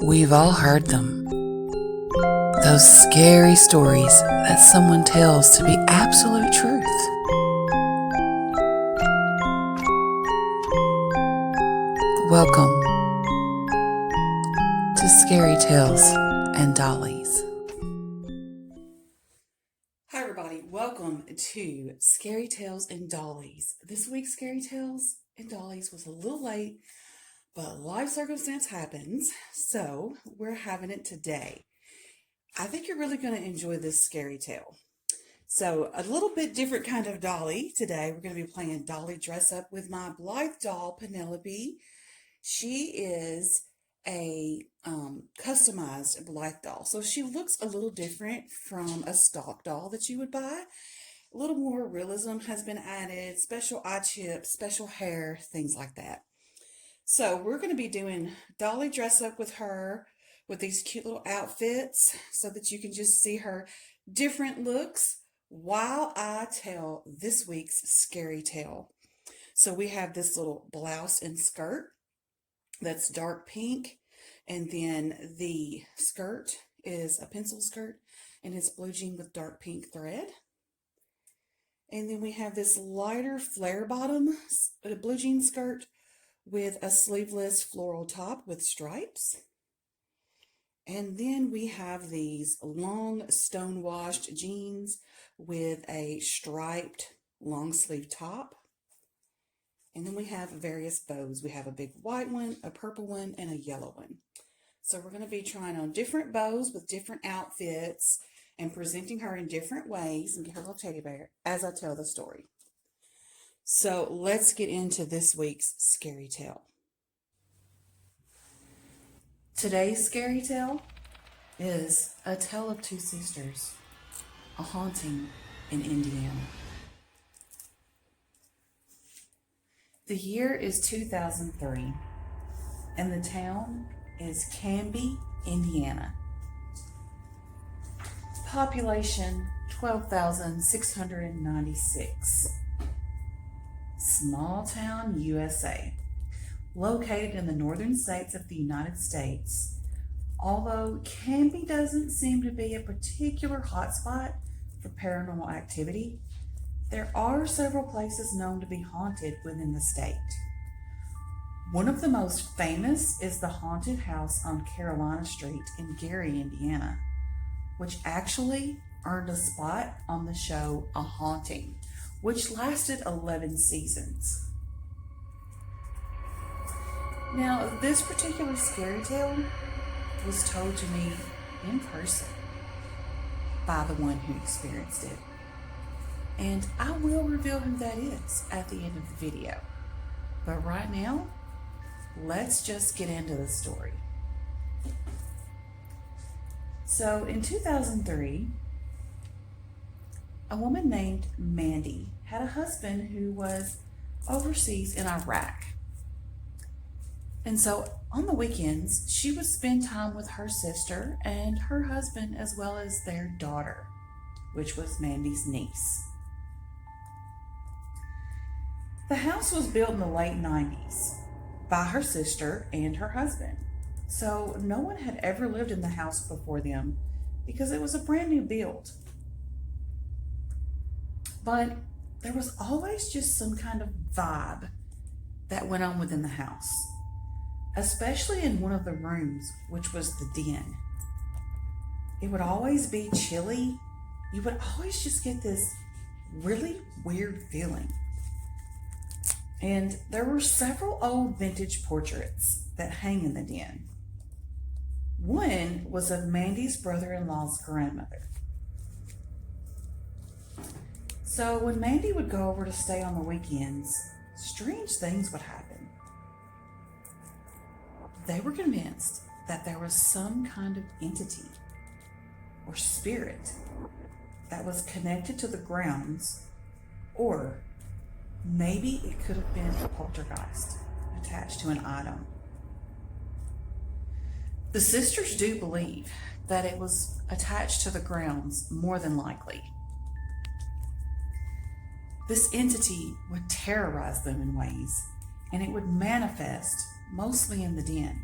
We've all heard them. Those scary stories that someone tells to be absolute truth. Welcome to Scary Tales and Dollies. Hi everybody, welcome to Scary Tales and Dollies. This week's Scary Tales and Dollies was a little late, but life circumstance happens, so we're having it today. I think you're really going to enjoy this scary tale. So a little bit different kind of dolly today. We're going to be playing Dolly Dress Up with my Blythe doll, Penelope. She is a customized Blythe doll. So she looks a little different from a stock doll that you would buy. A little more realism has been added, special eye chips, special hair, things like that. So we're going to be doing Dolly Dress Up with her with these cute little outfits so that you can just see her different looks while I tell this week's scary tale. So we have this little blouse and skirt that's dark pink, and then the skirt is a pencil skirt and it's blue jean with dark pink thread. And then we have this lighter flare bottom, a blue jean skirt with a sleeveless floral top with stripes. And then we have these long stone-washed jeans with a striped long sleeve top. And then we have various bows. We have a big white one, a purple one, and a yellow one. So we're going to be trying on different bows with different outfits and presenting her in different ways and get her little teddy bear as I tell the story. So let's get into this week's scary tale. Today's scary tale is a tale of two sisters, a haunting in Indiana. The year is 2003, and the town is Canby, Indiana. Population 12,696. Small town, USA. Located in the northern states of the United States, although Canby doesn't seem to be a particular hotspot for paranormal activity, there are several places known to be haunted within the state. One of the most famous is the haunted house on Carolina Street in Gary, Indiana, which actually earned a spot on the show A Haunting, which lasted 11 seasons. Now, this particular scary tale was told to me in person by the one who experienced it. And I will reveal who that is at the end of the video. But right now, let's just get into the story. So in 2003, a woman named Mandy had a husband who was overseas in Iraq. And so on the weekends, she would spend time with her sister and her husband, as well as their daughter, which was Mandy's niece. The house was built in the late 90s by her sister and her husband. So no one had ever lived in the house before them because it was a brand new build. But there was always just some kind of vibe that went on within the house, especially in one of the rooms, which was the den. It would always be chilly. You would always just get this really weird feeling. And there were several old vintage portraits that hang in the den. One was of Mandy's brother-in-law's grandmother. So when Mandy would go over to stay on the weekends, strange things would happen. They were convinced that there was some kind of entity or spirit that was connected to the grounds, or maybe it could have been a poltergeist attached to an item. The sisters do believe that it was attached to the grounds more than likely. This entity would terrorize them in ways, and it would manifest mostly in the den.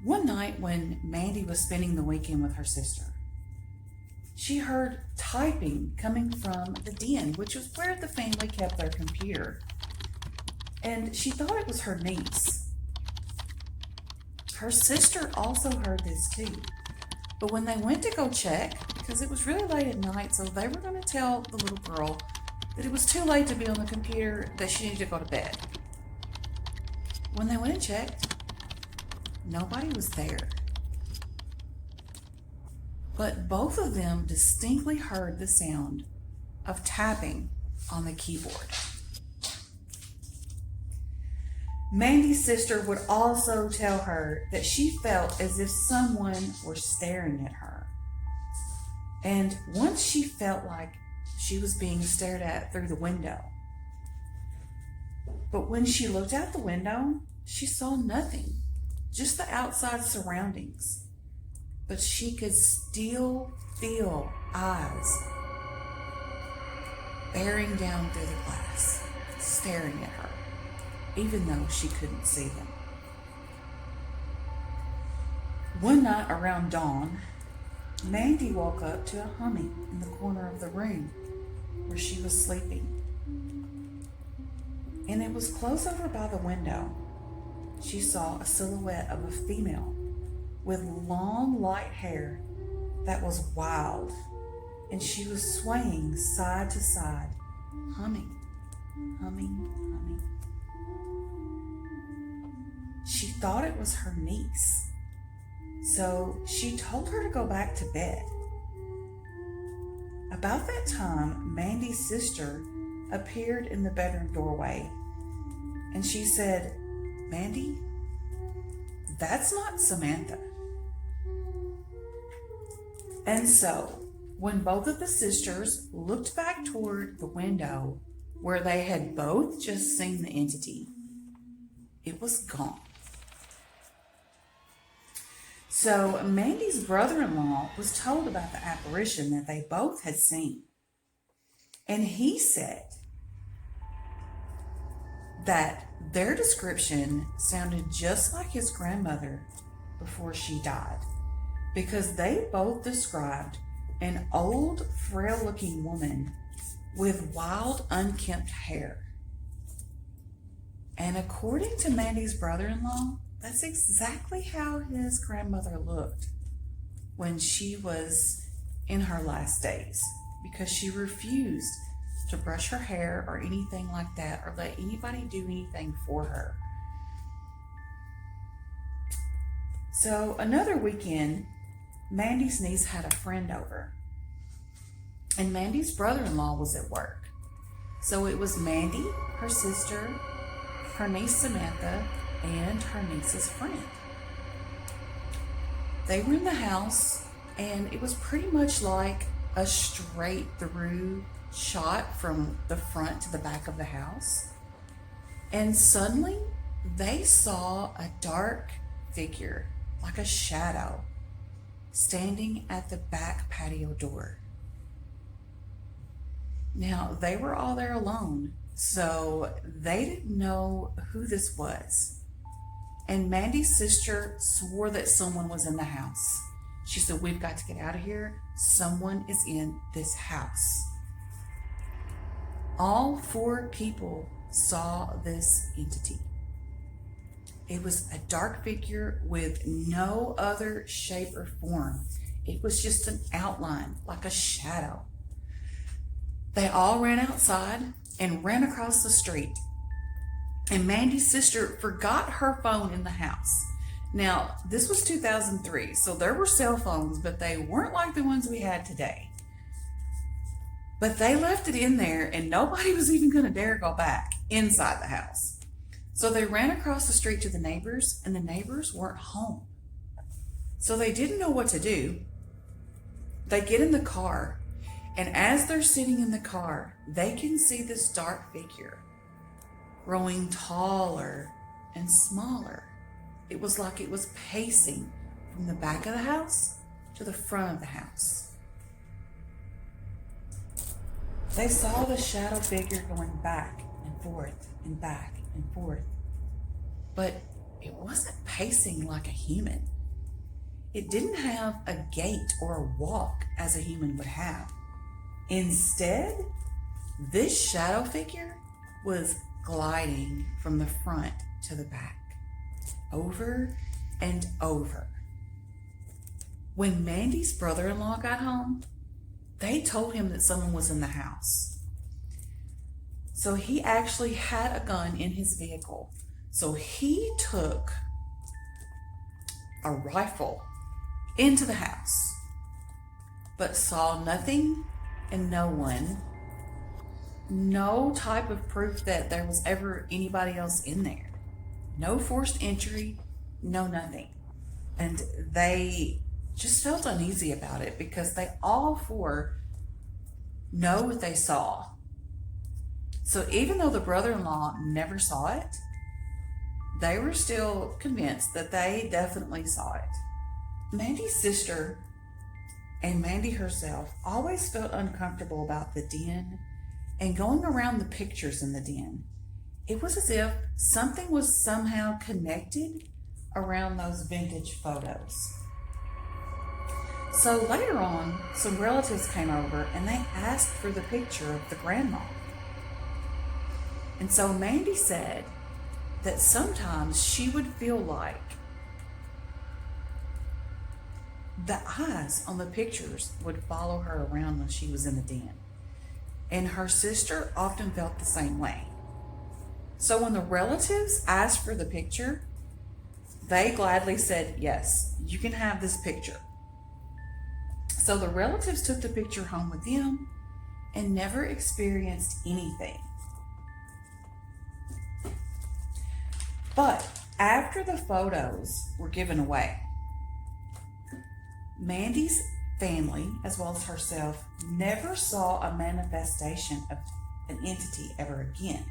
One night when Mandy was spending the weekend with her sister, she heard typing coming from the den, which was where the family kept their computer. And she thought it was her niece. Her sister also heard this too. But when they went to go check, because it was really late at night, so they were going to tell the little girl that it was too late to be on the computer, that she needed to go to bed. When they went and checked, nobody was there. But both of them distinctly heard the sound of tapping on the keyboard. Mandy's sister would also tell her that she felt as if someone were staring at her. And once she felt like she was being stared at through the window. But when she looked out the window, she saw nothing, just the outside surroundings. But she could still feel eyes bearing down through the glass, staring at her, even though she couldn't see them. One night around dawn, Mandy woke up to a humming in the corner of the room where she was sleeping. And it was close over by the window. She saw a silhouette of a female with long light hair that was wild, and she was swaying side to side, humming, humming, humming. She thought it was her niece, so she told her to go back to bed. About that time, Mandy's sister appeared in the bedroom doorway, and she said, "Mandy, that's not Samantha." And so, when both of the sisters looked back toward the window where they had both just seen the entity, it was gone. So Mandy's brother-in-law was told about the apparition that they both had seen. And he said that their description sounded just like his grandmother before she died, because they both described an old, frail-looking woman with wild, unkempt hair. And according to Mandy's brother-in-law, that's exactly how his grandmother looked when she was in her last days, because she refused to brush her hair or anything like that, or let anybody do anything for her. So another weekend, Mandy's niece had a friend over, and Mandy's brother-in-law was at work. So it was Mandy, her sister, her niece Samantha, and her niece's friend. They were in the house, and it was pretty much like a straight through shot from the front to the back of the house. And suddenly they saw a dark figure, like a shadow, standing at the back patio door. Now, they were all there alone, so they didn't know who this was. And Mandy's sister swore that someone was in the house. She said, "We've got to get out of here. Someone is in this house." All four people saw this entity. It was a dark figure with no other shape or form. It was just an outline, like a shadow. They all ran outside and ran across the street. And Mandy's sister forgot her phone in the house. Now, this was 2003, so there were cell phones, but they weren't like the ones we had today. But they left it in there, and nobody was even going to dare go back inside the house. So they ran across the street to the neighbors, and the neighbors weren't home. So they didn't know what to do. They get in the car, and as they're sitting in the car, they can see this dark figure growing taller and smaller. It was like it was pacing from the back of the house to the front of the house. They saw the shadow figure going back and forth and back and forth. But it wasn't pacing like a human. It didn't have a gait or a walk as a human would have. Instead, this shadow figure was gliding from the front to the back, over and over. When Mandy's brother-in-law got home, they told him that someone was in the house. So he actually had a gun in his vehicle. So he took a rifle into the house, but saw nothing and no one. No type of proof that there was ever anybody else in there. No forced entry, no nothing. And they just felt uneasy about it because they all four know what they saw. So even though the brother-in-law never saw it, they were still convinced that they definitely saw it. Mandy's sister and Mandy herself always felt uncomfortable about the den and going around the pictures in the den. It was as if something was somehow connected around those vintage photos. So later on, some relatives came over and they asked for the picture of the grandma. And so Mandy said that sometimes she would feel like the eyes on the pictures would follow her around when she was in the den. And her sister often felt the same way. So when the relatives asked for the picture, they gladly said, yes, you can have this picture. So the relatives took the picture home with them and never experienced anything. But after the photos were given away, Mandy's family, as well as herself, never saw a manifestation of an entity ever again.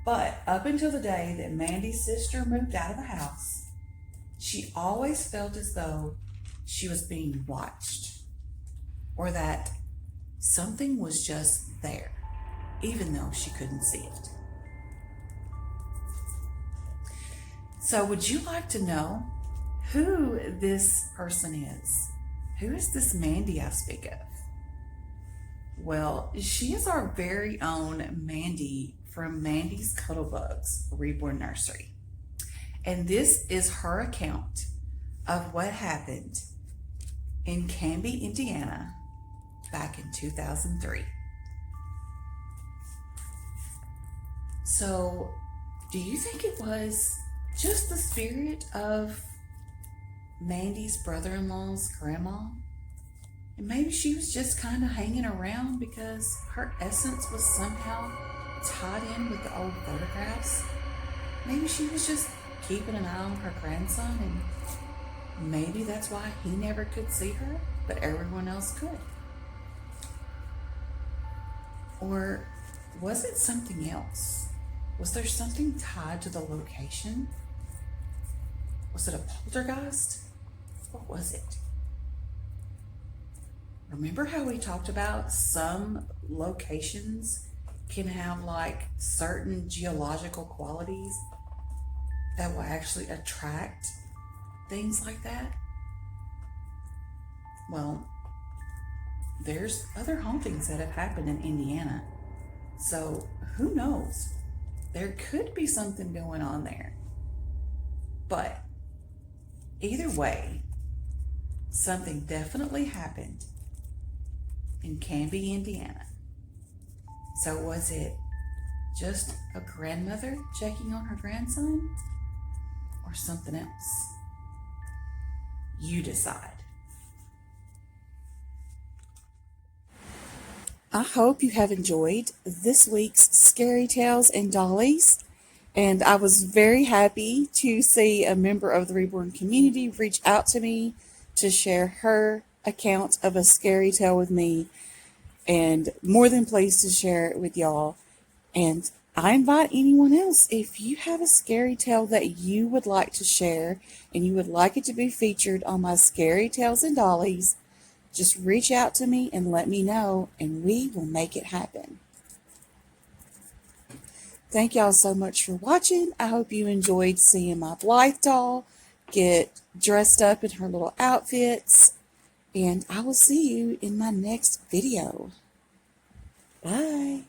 But up until the day that Mandy's sister moved out of the house, she always felt as though she was being watched, or that something was just there, even though she couldn't see it. So would you like to know who this person is? Who is this Mandy I speak of? Well, she is our very own Mandy from Mandy's Cuddlebugs Reborn Nursery. And this is her account of what happened in Canby, Indiana back in 2003. So, do you think it was just the spirit of Mandy's brother-in-law's grandma? And maybe she was just kind of hanging around because her essence was somehow tied in with the old photographs. Maybe she was just keeping an eye on her grandson, and maybe that's why he never could see her, but everyone else could. Or was it something else? Was there something tied to the location? Was it a poltergeist? What was it? Remember how we talked about some locations can have like certain geological qualities that will actually attract things like that? Well, there's other hauntings that have happened in Indiana. So who knows? There could be something going on there. But either way, something definitely happened in Canby, Indiana. So was it just a grandmother checking on her grandson, or something else? You decide. I hope you have enjoyed this week's Scary Tales and Dollies. And I was very happy to see a member of the Reborn community reach out to me to share her account of a scary tale with me, and more than pleased to share it with y'all. And I invite anyone else, if you have a scary tale that you would like to share and you would like it to be featured on my Scary Tales and Dollies, just reach out to me and let me know, and we will make it happen. Thank y'all so much for watching. I hope you enjoyed seeing my Blythe doll get dressed up in her little outfits. And I will see you in my next video. Bye.